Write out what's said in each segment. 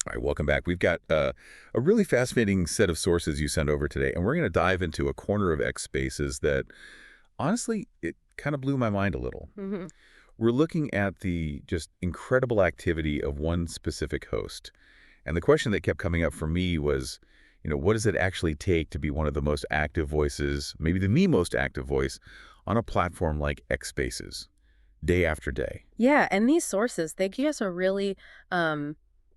All right, welcome back. We've got a really fascinating set of sources you sent over today, and we're going to dive into a corner of X Spaces that, honestly, it kind of blew my mind a little. Hmm. We're looking at the just incredible activity of one specific host. And the question that kept coming up for me was, what does it actually take to be one of the most active voices, maybe the most active voice, on a platform like X Spaces, day after day? Yeah, and these sources, they give us a really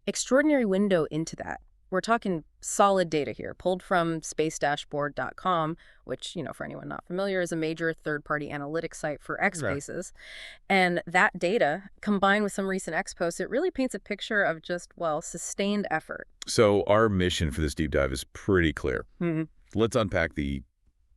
extraordinary window into that. We're talking solid data here, pulled from spacedashboard.com, which, for anyone not familiar, is a major third-party analytics site for X Right. Spaces. And that data, combined with some recent X posts, it really paints a picture of just, well, sustained effort. So our mission for this deep dive is pretty clear. Let's unpack the,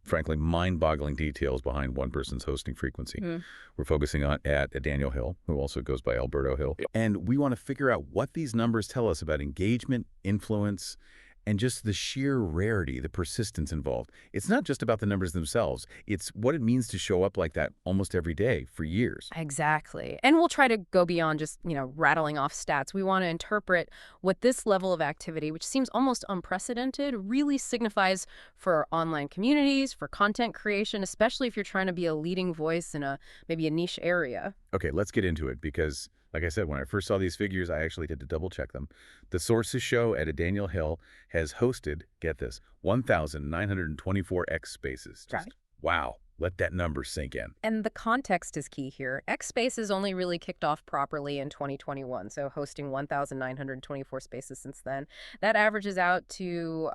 frankly, mind-boggling details behind one person's hosting frequency. We're focusing on at Daniel Hill, who also goes by Alberto Hill. And we want to figure out what these numbers tell us about engagement, influence, and just the sheer rarity, the persistence involved. It's not just about the numbers themselves. It's what it means to show up like that almost every day for years. Exactly. And we'll try to go beyond just, rattling off stats. We want to interpret what this level of activity, which seems almost unprecedented, really signifies for online communities, for content creation, especially if you're trying to be a leading voice in maybe a niche area. Okay, let's get into it because, like I said, when I first saw these figures, I actually had to double-check them. The sources show at Daniel Hill has hosted, get this, 1,924 X Spaces. Just, Right. wow, let that number sink in. And the context is key here. X Spaces only really kicked off properly in 2021, so hosting 1,924 spaces since then. That averages out to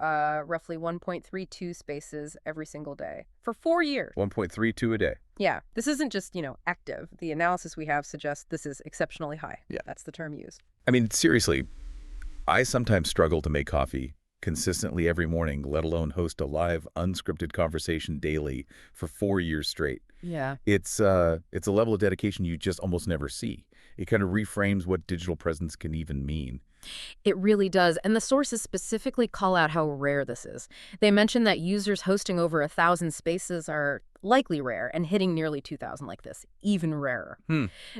roughly 1.32 spaces every single day for 4 years. 1.32 a day. Yeah, this isn't just, active. The analysis we have suggests this is exceptionally high. Yeah. That's the term used. I mean, seriously, I sometimes struggle to make coffee consistently every morning, let alone host a live, unscripted conversation daily for 4 years straight. Yeah. It's a level of dedication you just almost never see. It kind of reframes what digital presence can even mean. It really does. And the sources specifically call out how rare this is. They mention that users hosting over 1,000 spaces are likely rare, and hitting nearly 2,000 like this, even rarer.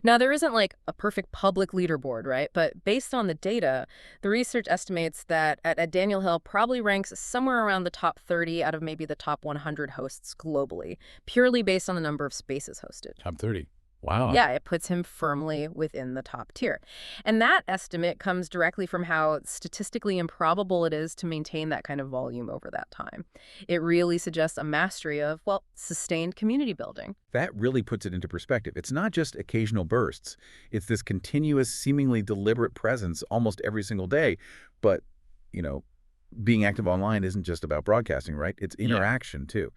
Now, there isn't like a perfect public leaderboard, right? But based on the data, the research estimates that at Daniel Hill probably ranks somewhere around the top 30 out of maybe the top 100 hosts globally, purely based on the number of spaces hosted. Top 30. Wow. Yeah, it puts him firmly within the top tier. And that estimate comes directly from how statistically improbable it is to maintain that kind of volume over that time. It really suggests a mastery of, well, sustained community building. That really puts it into perspective. It's not just occasional bursts. It's this continuous, seemingly deliberate presence almost every single day. But, being active online isn't just about broadcasting, right? It's interaction, too.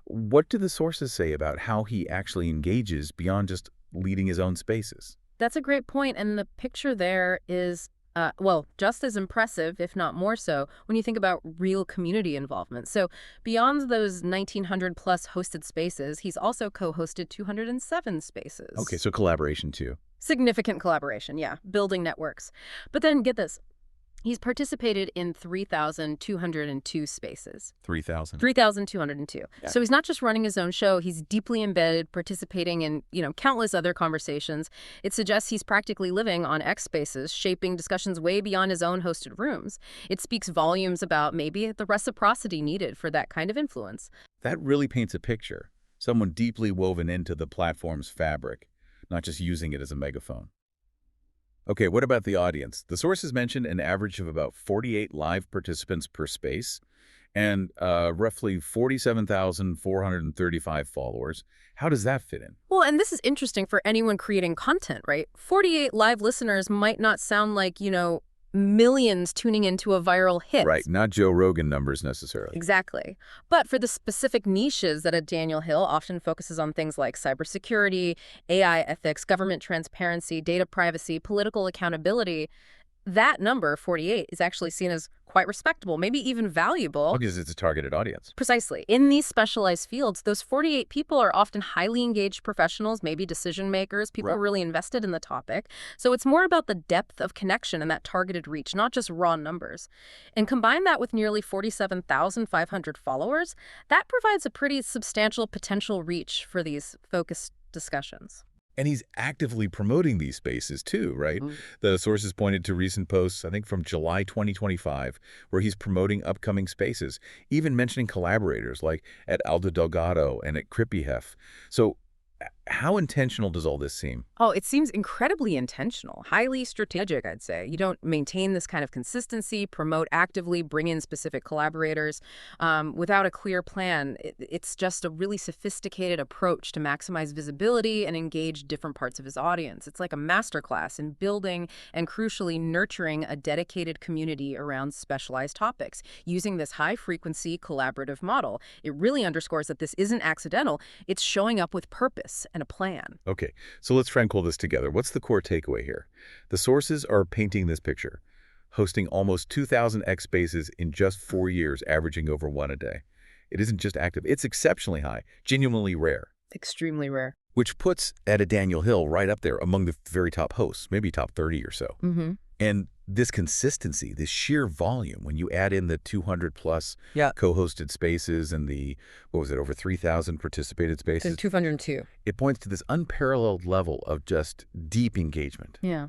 What do the sources say about how he actually engages beyond just leading his own spaces? That's a great point, and the picture there is, well, just as impressive, if not more so, when you think about real community involvement. So beyond those 1,900-plus hosted spaces, he's also co-hosted 207 spaces. Okay, so collaboration, too. Significant collaboration, yeah, building networks. But then, get this. He's participated in 3,202 spaces. 3,000. 3,202. Yeah. So he's not just running his own show, he's deeply embedded, participating in, countless other conversations. It suggests he's practically living on X Spaces, shaping discussions way beyond his own hosted rooms. It speaks volumes about maybe the reciprocity needed for that kind of influence. That really paints a picture. Someone deeply woven into the platform's fabric, not just using it as a megaphone. Okay, what about the audience? The sources mentioned an average of about 48 live participants per space and roughly 47,435 followers. How does that fit in? Well, and this is interesting for anyone creating content, right? 48 live listeners might not sound like, millions tuning into a viral hit. Right, not Joe Rogan numbers necessarily. Exactly. But for the specific niches that Daniel Hill often focuses on, things like cybersecurity, AI ethics, government transparency, data privacy, political accountability, that number, 48, is actually seen as quite respectable, maybe even valuable. Because it's a targeted audience. Precisely. In these specialized fields, those 48 people are often highly engaged professionals, maybe decision makers, people really invested in the topic. So it's more about the depth of connection and that targeted reach, not just raw numbers. And combine that with nearly 47,500 followers, that provides a pretty substantial potential reach for these focused discussions. And he's actively promoting these spaces too, right? The sources pointed to recent posts, I think from July 2025, where he's promoting upcoming spaces, even mentioning collaborators like at Aldo Delgado and at Kripyhef. So how intentional does all this seem? Oh, it seems incredibly intentional, highly strategic, I'd say. You don't maintain this kind of consistency, promote actively, bring in specific collaborators without a clear plan. It's just a really sophisticated approach to maximize visibility and engage different parts of his audience. It's like a masterclass in building and, crucially, nurturing a dedicated community around specialized topics using this high-frequency collaborative model. It really underscores that this isn't accidental. It's showing up with purpose and a plan. Okay, so let's try and pull this together. What's the core takeaway here? The sources are painting this picture, hosting almost 2,000 X spaces in just 4 years, averaging over one a day. It isn't just active, it's exceptionally high, genuinely rare. Extremely rare. Which puts Daniel Hill right up there among the very top hosts, maybe top 30 or so. And this consistency, this sheer volume, when you add in the 200-plus co-hosted spaces and the, what was it, over 3,000 participated spaces? 202. It points to this unparalleled level of just deep engagement. Yeah.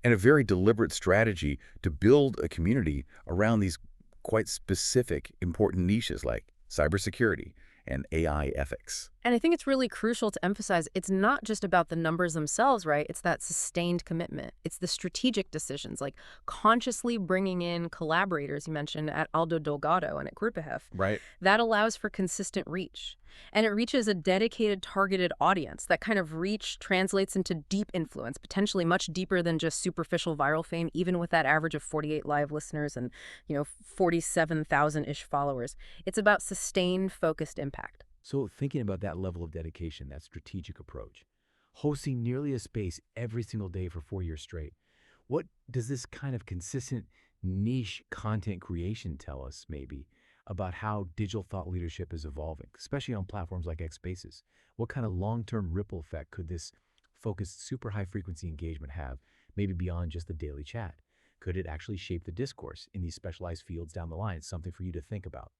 And a very deliberate strategy to build a community around these quite specific, important niches like cybersecurity and AI ethics. And I think it's really crucial to emphasize it's not just about the numbers themselves, right? It's that sustained commitment. It's the strategic decisions, like consciously bringing in collaborators you mentioned at Aldo Delgado and at Kripyhef. Right. That allows for consistent reach. And it reaches a dedicated, targeted audience. That kind of reach translates into deep influence, potentially much deeper than just superficial viral fame, even with that average of 48 live listeners and, 47,000-ish followers. It's about sustained, focused impact. So thinking about that level of dedication, that strategic approach, hosting nearly a space every single day for 4 years straight, what does this kind of consistent niche content creation tell us maybe about how digital thought leadership is evolving, especially on platforms like X Spaces? What kind of long-term ripple effect could this focused super high frequency engagement have, maybe beyond just the daily chat? Could it actually shape the discourse in these specialized fields down the line? It's something for you to think about.